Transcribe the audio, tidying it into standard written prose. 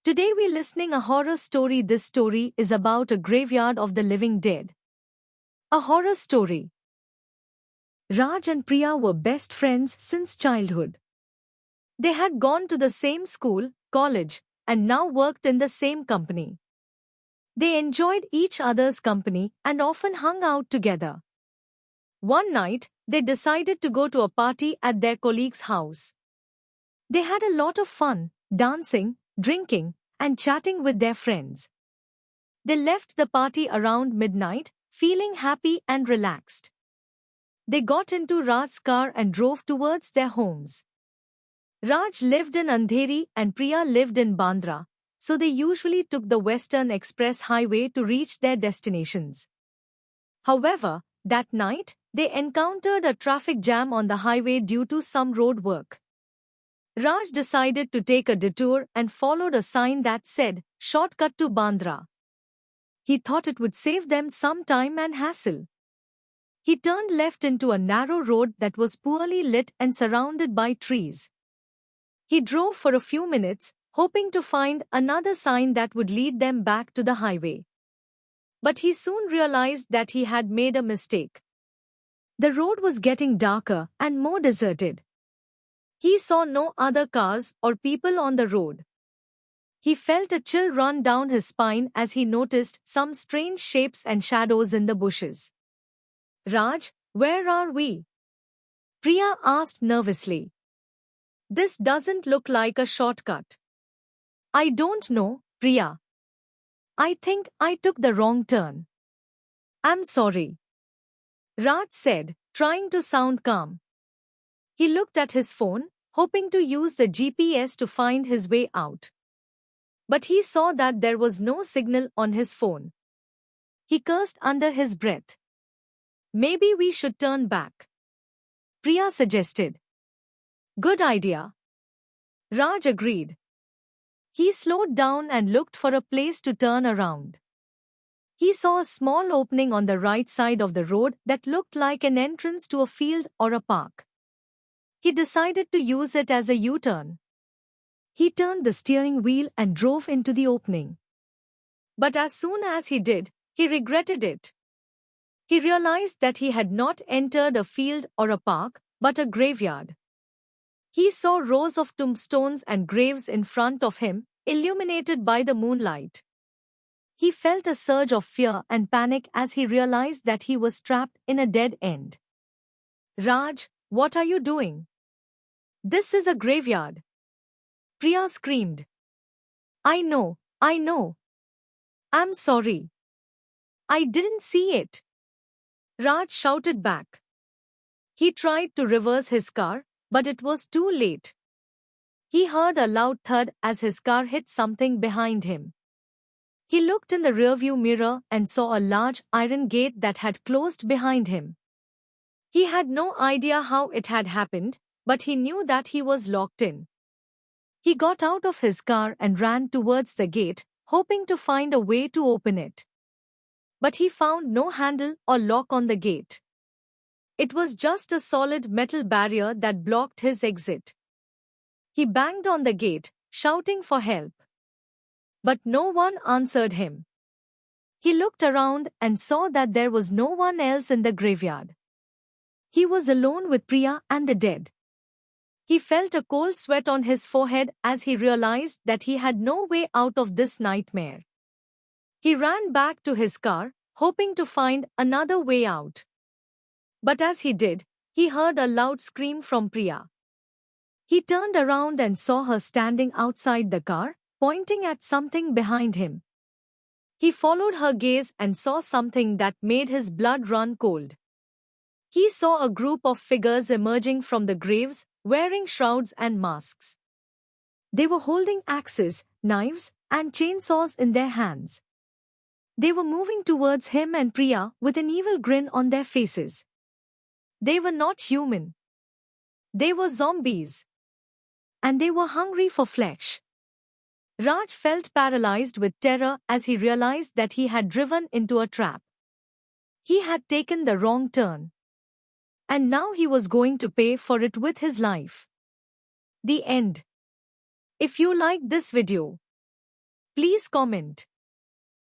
Today we're listening a horror story. This story is about a graveyard of the living dead. A horror story. Raj and Priya were best friends since childhood. They had gone to the same school, college, and now worked in the same company. They enjoyed each other's company and often hung out together. One night, they decided to go to a party at their colleague's house. They had a lot of fun, dancing, drinking, and chatting with their friends. They left the party around midnight, feeling happy and relaxed. They got into Raj's car and drove towards their homes. Raj lived in Andheri and Priya lived in Bandra, so they usually took the Western Express Highway to reach their destinations. However, that night, they encountered a traffic jam on the highway due to some road work. Raj decided to take a detour and followed a sign that said, "Shortcut to Bandra." He thought it would save them some time and hassle. He turned left into a narrow road that was poorly lit and surrounded by trees. He drove for a few minutes, hoping to find another sign that would lead them back to the highway. But he soon realized that he had made a mistake. The road was getting darker and more deserted. He saw no other cars or people on the road. He felt a chill run down his spine as he noticed some strange shapes and shadows in the bushes. "Raj, where are we?" Priya asked nervously. "This doesn't look like a shortcut." "I don't know, Priya. I think I took the wrong turn." "I'm sorry," Raj said, trying to sound calm. He looked at his phone, hoping to use the GPS to find his way out. But he saw that there was no signal on his phone. He cursed under his breath. "Maybe we should turn back," Priya suggested. "Good idea," Raj agreed. He slowed down and looked for a place to turn around. He saw a small opening on the right side of the road that looked like an entrance to a field or a park. He decided to use it as a U-turn. He turned the steering wheel and drove into the opening. But as soon as he did, he regretted it. He realized that he had not entered a field or a park, but a graveyard. He saw rows of tombstones and graves in front of him, illuminated by the moonlight. He felt a surge of fear and panic as he realized that he was trapped in a dead end. "Raj, what are you doing? This is a graveyard," Priya screamed. I know. I'm sorry. I didn't see it," Raj shouted back. He tried to reverse his car, but it was too late. He heard a loud thud as his car hit something behind him. He looked in the rearview mirror and saw a large iron gate that had closed behind him. He had no idea how it had happened, but he knew that he was locked in. He got out of his car and ran towards the gate, hoping to find a way to open it. But he found no handle or lock on the gate. It was just a solid metal barrier that blocked his exit. He banged on the gate, shouting for help. But no one answered him. He looked around and saw that there was no one else in the graveyard. He was alone with Priya and the dead. He felt a cold sweat on his forehead as he realized that he had no way out of this nightmare. He ran back to his car, hoping to find another way out. But as he did, he heard a loud scream from Priya. He turned around and saw her standing outside the car, pointing at something behind him. He followed her gaze and saw something that made his blood run cold. He saw a group of figures emerging from the graves, wearing shrouds and masks. They were holding axes, knives, and chainsaws in their hands. They were moving towards him and Priya with an evil grin on their faces. They were not human. They were zombies. And they were hungry for flesh. Raj felt paralyzed with terror as he realized that he had driven into a trap. He had taken the wrong turn. And now he was going to pay for it with his life. The end. If you liked this video, Please comment.